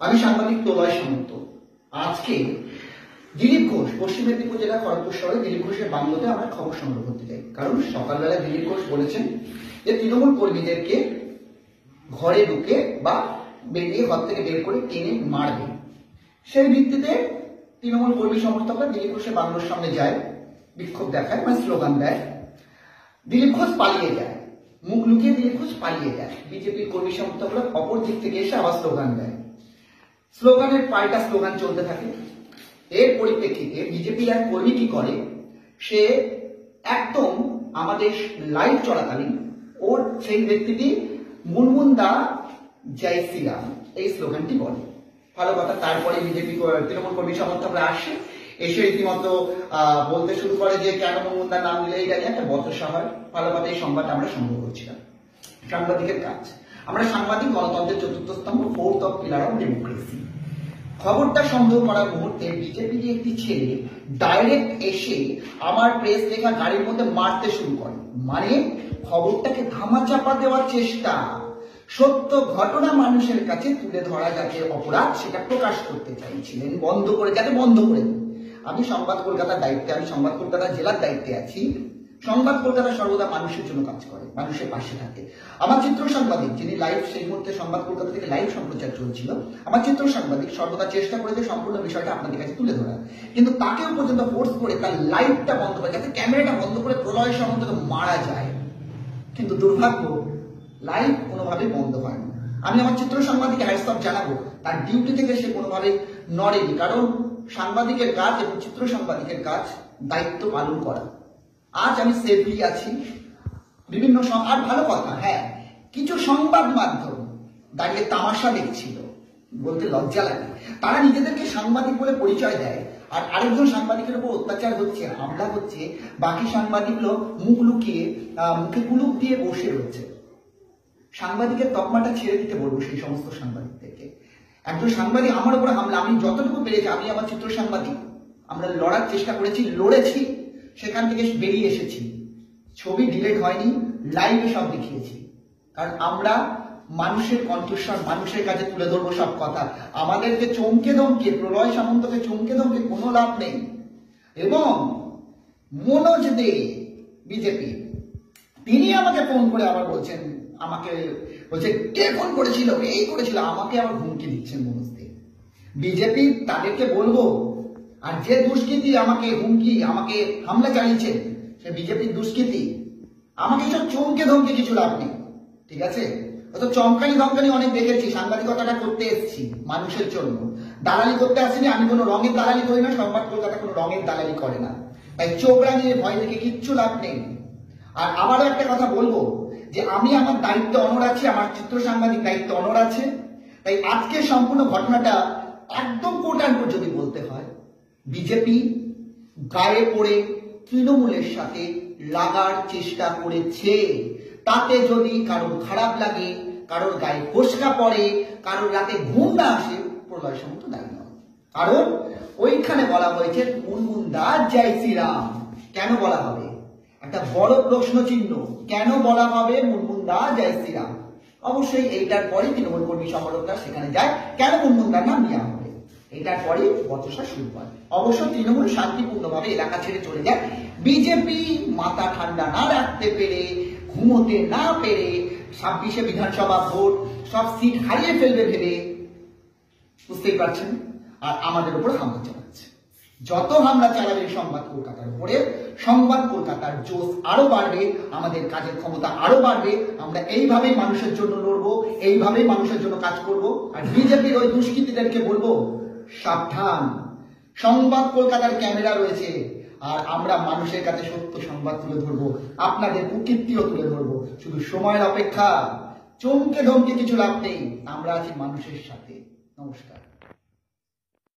আমি সাংবাদিক প্রলয় সামন্ত। আজকে দিলীপ ঘোষ, পশ্চিম মেদিনীপুর জেলা খড়গপুর শহরে দিলীপ ঘোষের বাংলোতে আমরা খবর সংগ্রহ করতে যাই। কারণ সকালবেলা দিলীপ ঘোষ বলেছেন যে তৃণমূল কর্মীদেরকে ঘরে ঢুকে বা বেরিয়ে ঘর থেকে বের করে টেনে মারবে। সেই ভিত্তিতে তৃণমূল কর্মী সমর্থকরা দিলীপ ঘোষের বাংলোর সামনে যায়, বিক্ষোভ দেখায়, মানে স্লোগান দেয়। দিলীপ ঘোষ পালিয়ে যায়, মুখ লুকিয়ে দিলীপ ঘোষ পালিয়ে যায়। বিজেপির কর্মী সমর্থকরা অপর দিক থেকে এসে আবার স্লোগান দেয়। স্লোগানের পাল্টা স্লোগান চলতে থাকে। এর পরিপ্রেক্ষিতে বিজেপির এক কর্মী কি করে, সে একদম আমাদের লাইভ চলাকালীন ওর সেই ব্যক্তিটি মুনমুন দা জয় শ্রীরাম এই স্লোগানটি বলে। ভালো কথা। তারপরে বিজেপি তৃণমূল কর্মী সমর্থকরা আসে, এসে রীতিমতো বলতে শুরু করে যে কেন মুনমুন দার নাম দিলে এটা নিয়ে একটা বচসা হয়। ভালো কথা। এই সংবাদটা আমরা সংগ্রহ করছিলাম। সাংবাদিকের কাজ, আমরা সাংবাদিক গণতন্ত্রের চতুর্থ স্তম্ভ, fourth of pillar of democracy. খবরটা সংগ্রহ করার মুহূর্তে বিজেপির একটি ছেলে ডাইরেক্ট এসে আমার প্রেস লেখা গাড়ির মধ্যে মারতে শুরু করে। মানে খবরটাকে ধামাচাপা দেওয়ার চেষ্টা, সত্য ঘটনা মানুষের কাছে তুলে ধরা যাতে অপরাধ সেটা প্রকাশ করতে চাইছিলেন, বন্ধ করে যাতে বন্ধ করে দিন। আমি সংবাদ কলকাতার দায়িত্বে, আমি সংবাদ কলকাতা জেলার দায়িত্বে আছি। সংবাদ কলকাতা সর্বদা মানুষের জন্য কাজ করে, মানুষের পাশে থাকে। আমার চিত্র সাংবাদিক যিনি লাইভ, সেই মুহূর্তে সংবাদ কলকাতা থেকে লাইভ সম্প্রচার চলছিল, আমার চিত্র সাংবাদিক সর্বদা চেষ্টা করেছে সম্পূর্ণ বিষয়টা আপনাদের কাছে তুলে ধরা, কিন্তু তাকেও পর্যন্ত ফোর্স করে তার লাইভটা বন্ধ করে, যাতে ক্যামেরাটা বন্ধ করে প্রলয় সামন্তকে মারা যায়। কিন্তু দুর্ভাগ্য, লাইভ কোনোভাবেই বন্ধ হয় না। আমি আমার চিত্র সাংবাদিক হ্যাটস অফ জানাবো, তার ডিউটি থেকে সে কোনোভাবে নড়েনি। কারণ সাংবাদিকের কাজ এবং চিত্র সাংবাদিকের কাজ দায়িত্ব পালন করা। আজ আমি সেফলি আছি। বিভিন্ন আর ভালো কথা, হ্যাঁ, কিছু সংবাদ মাধ্যম দাঁড়িয়ে তামাশা দেখছিল, বলতে লজ্জা লাগে। তারা নিজেদেরকে সাংবাদিক বলে পরিচয় দেয়, আর আরেকজন সাংবাদিকের উপর অত্যাচার হচ্ছে, হামলা হচ্ছে, বাকি সাংবাদিকগুলো মুখ লুকিয়ে মুখে কুলুপ দিয়ে বসে রয়েছে। সাংবাদিকের তকমাটা ছেড়ে দিতে বলবো সেই সমস্ত সাংবাদিকদেরকে। একজন সাংবাদিক আমার উপর হামলা, আমি যতটুকু পেরেছি, আমি আমার চিত্র সাংবাদিক, আমরা লড়ার চেষ্টা করেছি, লড়েছি, সেখান থেকে বেরিয়ে এসেছি। ছবি ডিলেট হয়নি, লাইভে সব দেখিয়েছি। কারণ আমরা মানুষের কণ্ঠস্বর, মানুষের কাছে তুলে ধরবো সব কথা। আমাদেরকে চমকে দমকে, প্রলয় সামন্তকে চমকে দমকে কোনো লাভ নেই। এবং মনোজ দে বিজেপি, তিনি আমাকে ফোন করে আবার বলছেন, আমাকে বলছে কে ফোন করেছিল, এই করেছিল, আমাকে আবার হুমকি দিচ্ছেন মনোজ দে। বিজেপি তাদেরকে বলবো, আর যে দুষ্কৃতী আমাকে হুমকি, আমাকে হামলা চালিয়েছে, সে বিজেপির দুষ্কৃতী। আমাকে সব চমকে ধমকে কিছু লাভ নেই, ঠিক আছে? তো চমকানি ধমকানি অনেক দেখেছি। সাংবাদিকতাটা করতে এসেছি মানুষের জন্য, দালালি করতে আসিনি। আমি কোনো রঙের দালালি করি না, সংবাদ কলকাতা কোনো রঙের দালালি করে না। তাই চোখ রাঙিয়ে ভয় দেখে কিচ্ছু লাভ নেই। আর আবারও একটা কথা বলবো যে আমি আমার দায়িত্বে অনড় আছি, আমার চিত্র সাংবাদিক দায়িত্বে অনড় আছে। তাই আজকের সম্পূর্ণ ঘটনাটা একদম কোট অ্যান্ড কোট যদি বলতে হয়, বিজেপি গায়ে পড়ে তৃণমূলের সাথে লাগার চেষ্টা করেছে। তাতে যদি কারোর খারাপ লাগে, কারোর গায়ে ফোসকা পড়ে, কারোর রাতে ঘুম না আসে, প্রলয় সামন্ত দায়ী নয়। কারণ ওইখানে বলা হয়েছে মুনমুন দা জয় শ্রীরাম। কেন বলা হবে? একটা বড় প্রশ্ন চিহ্ন। কেন বলা হবে মুনমুন দা জয় শ্রীরাম? অবশ্যই এইটার পরে তৃণমূল কর্মী সংগঠনরা সেখানে যায়, কেন মুনমুন দার নাম নেওয়া হবে, এটার পরে বচসা শুরু হয়। অবশ্য তৃণমূল শান্তিপূর্ণভাবে এলাকা ছেড়ে চলে যায়। বিজেপি মাথা ঠান্ডা না রাখতে পেরে, ঘুমোতে না পেরে, 26শে বিধানসভা ভোট সব সিট হারিয়ে ফেলবে ভেবে, বুঝতেই পারছেন, আর আমাদের উপর হামলা চালাচ্ছে। যত হামলা চালাবে সংবাদ কলকাতার উপরে, সংবাদ কলকাতার জোশ আরো বাড়বে, আমাদের কাজের ক্ষমতা আরো বাড়বে। আমরা এইভাবেই মানুষের জন্য লড়বো, এইভাবেই মানুষের জন্য কাজ করব। আর বিজেপির ওই দুষ্কৃতীদেরকে বলবো, সাবধান, সংবাদ কলকাতার ক্যামেরা রয়েছে, আর আমরা মানুষের কাছে সত্য সংবাদ তুলে ধরবো, আপনাদের কুকীর্তিও তুলে ধরবো। শুধু সময়ের অপেক্ষা। চমকে ধমকে কিছু লাভ নেই, আমরা আছি মানুষের সাথে। নমস্কার।